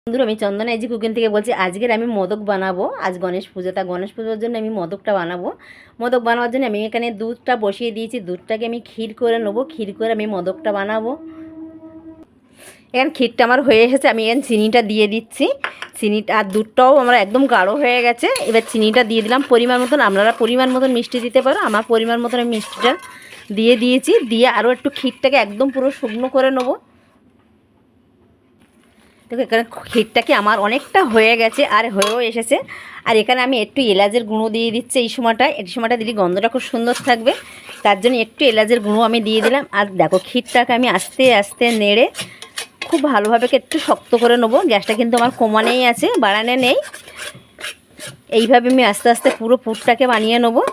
বন্ধুরা, আমি চন্দনা AG cooking থেকে বলছি। আজকের আমি মোদক বানাবো। আজ গণেশ পুজো, তা গণেশ পুজোর জন্য আমি মোদকটা বানাবো। মোদক বানাবার জন্য আমি এখানে দুধটা বসিয়ে দিয়েছি। দুধটাকে আমি ক্ষীর করে নেবো। ক্ষীর করে আমি মোদকটা বানাবো। এখানে ক্ষীরটা আমার হয়ে এসেছে। আমি এখানে চিনিটা দিয়ে দিচ্ছি। চিনিটা আর দুধটাও আমার একদম গাঢ় হয়ে গেছে। এবার চিনিটা দিয়ে দিলাম পরিমাণ মতন। আপনারা পরিমাণ মতন মিষ্টি দিতে পারো। আমার পরিমাণ মতন আমি মিষ্টিটা দিয়ে দিয়েছি। দিয়ে আরও একটু ক্ষীরটাকে একদম পুরো শুকনো করে নেবো। দেখো এখানে ক্ষীরটাকে আমার অনেকটা হয়ে গেছে আর হয়েও এসেছে। আর এখানে আমি একটু এলাচের গুঁড়ো দিয়ে দিচ্ছি। এই সময়টা দিলে গন্ধটা খুব সুন্দর থাকবে। তার জন্য একটু এলাচের গুঁড়ো আমি দিয়ে দিলাম। আর দেখো ক্ষীরটাকে আমি আস্তে আস্তে নেড়ে খুব ভালোভাবে একটু শক্ত করে নেবো। গ্যাসটা কিন্তু আমার কমানেই আছে, বাড়ানো নেই। এইভাবে আমি আস্তে আস্তে পুরো পুরটাকে বানিয়ে নেবো।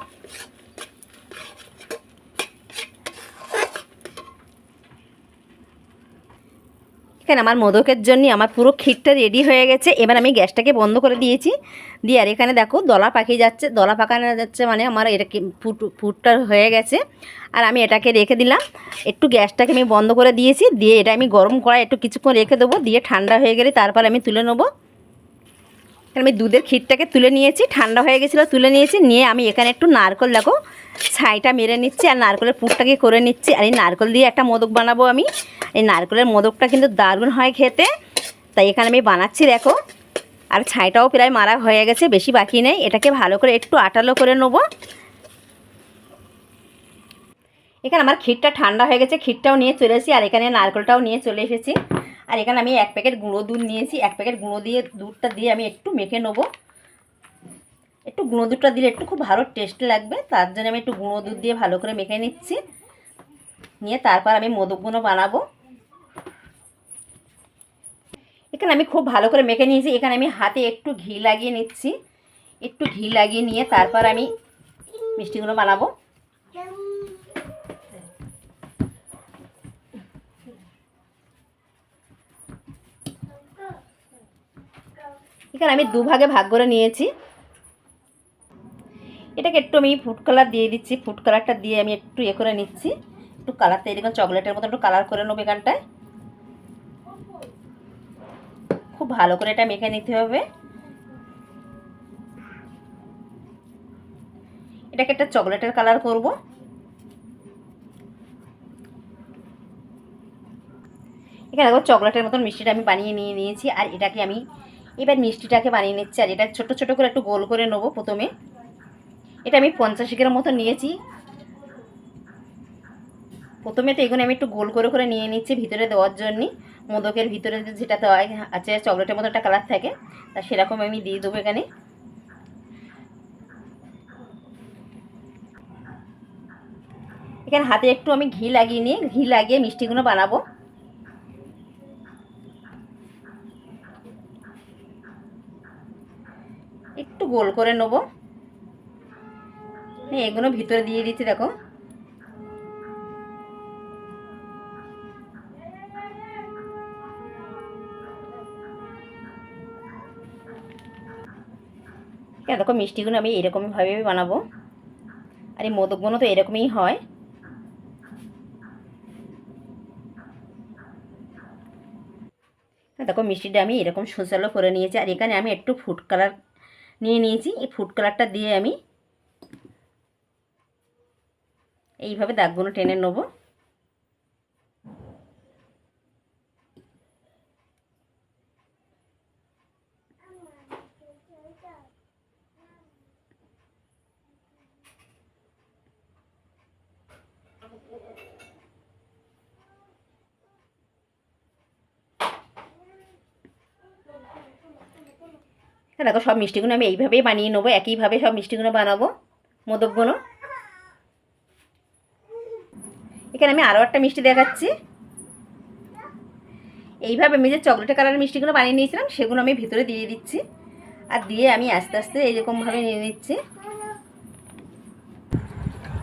এখানে আমার মোদকের জন্য আমার পুরো ক্ষীরটা রেডি হয়ে গেছে। এবার আমি গ্যাসটাকে বন্ধ করে দিয়েছি। দিয়ে আর এখানে দেখো দলা পাকিয়ে যাচ্ছে। দলা পাকানো যাচ্ছে মানে আমার এটাকে পুরটা হয়ে গেছে। আর আমি এটাকে রেখে দিলাম। একটু গ্যাসটাকে আমি বন্ধ করে দিয়েছি। দিয়ে এটা আমি গরম করায় একটু কিছুক্ষণ রেখে দেবো। দিয়ে ঠান্ডা হয়ে গেলে তারপর আমি তুলে নেবো। আমি দুধের ক্ষীরটাকে তুলে নিয়েছি। ঠান্ডা হয়ে গেছিলো, তুলে নিয়েছি। নিয়ে আমি এখানে একটু নারকেল দেখো ছাইটা মেরে নিচ্ছি। আর নারকেলের পুরটাকে করে নিচ্ছি। আর এই নারকেল দিয়ে একটা মোদক বানাবো আমি। এই নারকেলের মোদকটা কিন্তু দারুণ হয় খেতে। তাই এখানে আমি বানাচ্ছি দেখো। আর ছাইটাও প্রায় মারা হয়ে গেছে, বেশি বাকি নেই। এটাকে ভালো করে একটু আটালো করে নেবো। এখানে আমার ক্ষীরটা ঠান্ডা হয়ে গেছে। ক্ষীরটাও নিয়ে চলে এসেছি। আর এখানে নারকেলটাও নিয়ে চলে এসেছি। আর এখানে আমি 1 প্যাকেট গুঁড়ো দুধ নিয়েছি। 1 প্যাকেট গুঁড়ো দিয়ে দুধটা দিয়ে আমি একটু মেখে নেবো। একটু গুঁড়ো দুধটা দিলে একটু খুব ভালো টেস্ট লাগবে। তার জন্য আমি একটু গুঁড়ো দুধ দিয়ে ভালো করে মেখে নিচ্ছি। নিয়ে তারপর আমি মোদকগুলো বানাবো। এখানে আমি খুব ভালো করে মেখে নিয়েছি। এখানে আমি হাতে একটু ঘি লাগিয়ে নিচ্ছি। একটু ঘি লাগিয়ে নিয়ে তারপর আমি মিষ্টিগুলো বানাবো। এখানে আমি দুভাগে ভাগ করে নিয়েছি। এটাকে একটু আমি ফুড কালার দিয়ে দিচ্ছি। ফুড কালারটা দিয়ে আমি একটু করে নিচ্ছি। একটু কালারটা এরকম চকলেটের মতো একটু কালার করে নেবো এখানটায়। খুব ভালো করে এটা মেখে নিতে হবে। এটাকে একটা চকলেটের কালার করব। এখানে দেখো চকলেটের মতন মিষ্টিটা আমি বানিয়ে নিয়েছি। আর এটাকে আমি এবার মিষ্টিটাকে বানিয়ে নিচ্ছি। আর এটা ছোট ছোট করে একটু গোল করে নেবো প্রথমে। এটা আমি 50 গ্রাম মতো নিয়েছি। প্রথমে তো এগুলো আমি একটু গোল করে করে নিয়ে নিচ্ছি ভিতরে দেওয়ার জন্য। মোদকের ভিতরে যেটা দেওয়া আছে চকলেটের মতো একটা কালার থাকে, তা সেরকম আমি দিয়ে দেবো এখানে। এখানে হাতে একটু আমি ঘি লাগিয়ে মিষ্টিগুলো বানাবো। একটু গোল করে নেবো। এগুলো ভিতরে দিয়ে দিচ্ছি দেখো। দেখো মিষ্টিগুলো আমি এরকমভাবে বানাবো। আর এই মোদকগুলো তো এরকমই হয়। দেখো মিষ্টিটা আমি এরকম সুচালো করে নিয়েছি। আর এখানে আমি একটু ফুড কালার নিয়ে নিয়েছি। এই ফুড কালারটা দিয়ে আমি এইভাবে দাগগুলো টেনে নেবো। দেখো সব মিষ্টিগুলো আমি এইভাবেই বানিয়ে নেবো। একইভাবে সব মিষ্টিগুলো বানাবো মোদকগুলো। এখানে আমি আরও একটা মিষ্টি দেখাচ্ছি। এইভাবে আমি যে চকলেটের কালারের মিষ্টিগুলো বানিয়ে নিয়েছিলাম সেগুলো আমি ভিতরে দিয়ে দিচ্ছি। আর দিয়ে আমি আস্তে আস্তে এইরকমভাবে নিয়ে নিচ্ছি।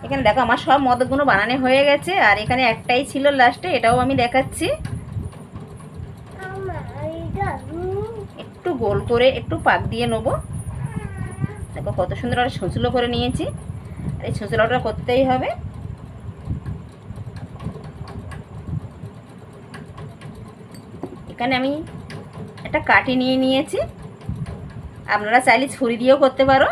এখানে দেখো আমার সব মোদকগুলো বানানো হয়ে গেছে। আর এখানে একটাই ছিল লাস্টে, এটাও আমি দেখাচ্ছি। একটু গোল করে একটু পাক দিয়ে নেবো। দেখো কত সুন্দর আর ছুঁচলো করে নিয়েছি। আর এই ছুঁচলোটা করতেই হবে। এখানে আমি একটা কাঠি নিয়ে নিয়েছি, আপনারা চাইলে ছুরি দিয়েও করতে পারো।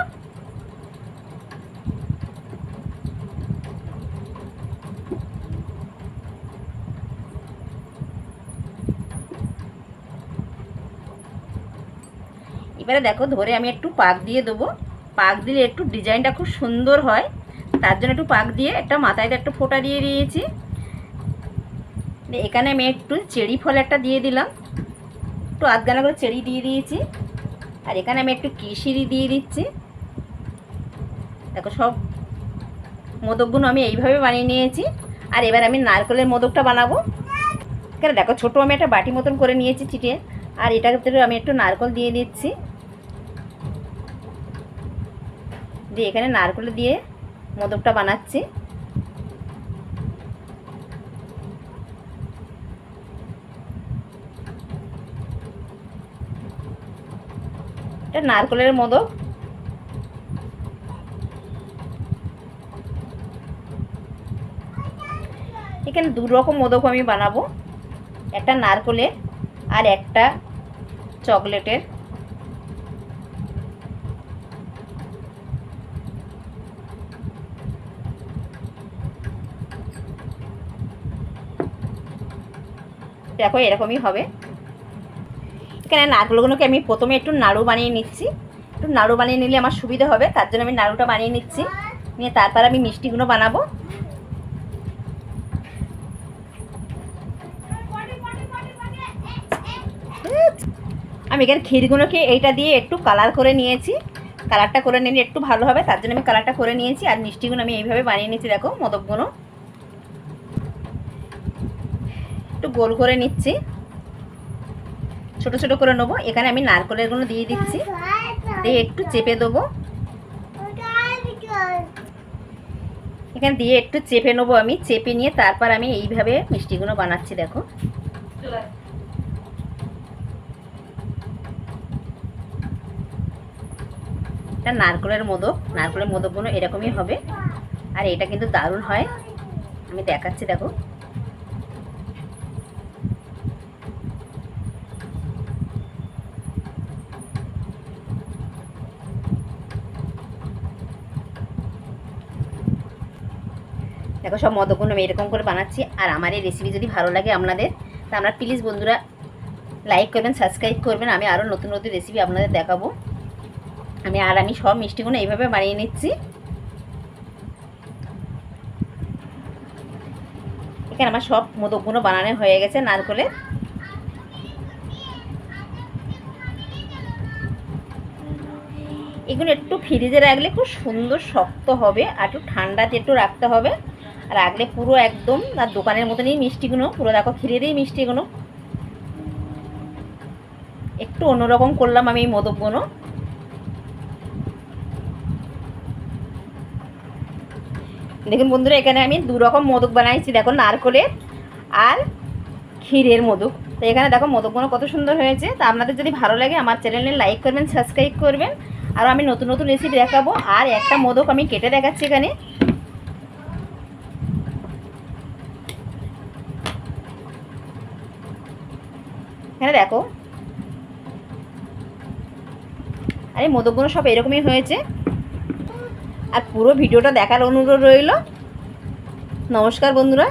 এবারে দেখো ধরে আমি একটু পাক দিয়ে দেবো। পাক দিলে একটু ডিজাইনটা খুব সুন্দর হয়, তার জন্য একটু পাক দিয়ে একটা মাথায় একটু ফোঁটা দিয়ে দিয়েছি। এখানে আমি একটু চেরি ফল একটা দিয়ে দিলাম, একটু আধগানা করে চেরি দিয়ে দিয়েছি। আর এখানে আমি একটু কিশিরি দিয়ে দিচ্ছি। দেখো সব মোদকগুলো আমি এইভাবে বানিয়ে নিয়েছি। আর এবার আমি নারকেলের মোদকটা বানাবো। এখানে দেখো ছোটো আমি একটা বাটি মতন করে নিয়েছি চিটিয়ে, আর এটার ভিতরে আমি একটু নারকেল দিয়ে দিচ্ছি। দিয়ে এখানে নারকেল দিয়ে মোদকটা বানাচ্ছি। এটা নারকেলের মোদক। এখানে দু রকম মোদক আমি বানাবো, একটা নারকেলের আর একটা চকলেটের। দেখো এরকমই হবে। এখানে নারকেলগুলোকে আমি প্রথমে একটু নাড়ু বানিয়ে নিচ্ছি। একটু নাড়ু বানিয়ে নিলে আমার সুবিধা হবে, তার জন্য আমি নাড়ুটা বানিয়ে নিচ্ছি। নিয়ে তারপর আমি মিষ্টিগুলো বানাবো। আমি এখানে ক্ষীরগুলোকে এইটা দিয়ে একটু কালার করে নিয়েছি। কালারটা করে নিলে একটু ভালো হবে, তার জন্য আমি কালারটা করে নিয়েছি। আর মিষ্টিগুলো আমি এইভাবে বানিয়ে নিচ্ছি। দেখো মোদকগুলো একটু গোল করে নিচ্ছি, ছোট ছোট করে নেবো। এখানে আমি নারকেলেরগুলো দিয়ে দিচ্ছি, দিয়ে একটু চেপে দেবো। এখানে দিয়ে একটু চেপে নেবো আমি। চেপে নিয়ে তারপর আমি এইভাবে মিষ্টিগুলো বানাচ্ছি। দেখো এটা নারকেলের মোদক। নারকেলের মোদকগুলো এরকমই হবে, আর এটা কিন্তু দারুণ হয়। আমি দেখাচ্ছি দেখো। দেখো সব মোদকগুলো আমি এরকম করে বানাচ্ছি। আর আমার এই রেসিপি যদি ভালো লাগে আপনাদের, তা আপনারা প্লিজ বন্ধুরা লাইক করবেন, সাবস্ক্রাইব করবেন। আমি আরও নতুন নতুন রেসিপি আপনাদের দেখাবো। আমি সব মিষ্টিগুলো এইভাবে বানিয়ে নিচ্ছি। এখানে আমার সব মোদকগুলো বানানো হয়ে গেছে নারকেলের। এগুলো একটু ফ্রিজে রাখলে খুব সুন্দর শক্ত হবে, আর একটু ঠান্ডাতে একটু রাখতে হবে। রাখলে পুরো একদম আর দোকানের মতনই মিষ্টিগুলো, পুরো দেখো ক্ষীরেরই মিষ্টিগুলো। একটু অন্যরকম করলাম আমি এই মোদকগুলো। দেখুন বন্ধুরা, এখানে আমি দু রকম মোদক বানাইছি। দেখো নারকেলের আর ক্ষীরের মোদক। তো এখানে দেখো মোদকগুলো কত সুন্দর হয়েছে। তা আপনাদের যদি ভালো লাগে আমার চ্যানেলে লাইক করবেন, সাবস্ক্রাইব করবেন। আর আমি নতুন নতুন রেসিপি দেখাবো। আর একটা মোদক আমি কেটে দেখাচ্ছি এখানে। এখানে দেখো, আর এই মোদকগুলো সব এরকমই হয়েছে। আর পুরো ভিডিওটা দেখার অনুরোধ রইল। নমস্কার বন্ধুরা।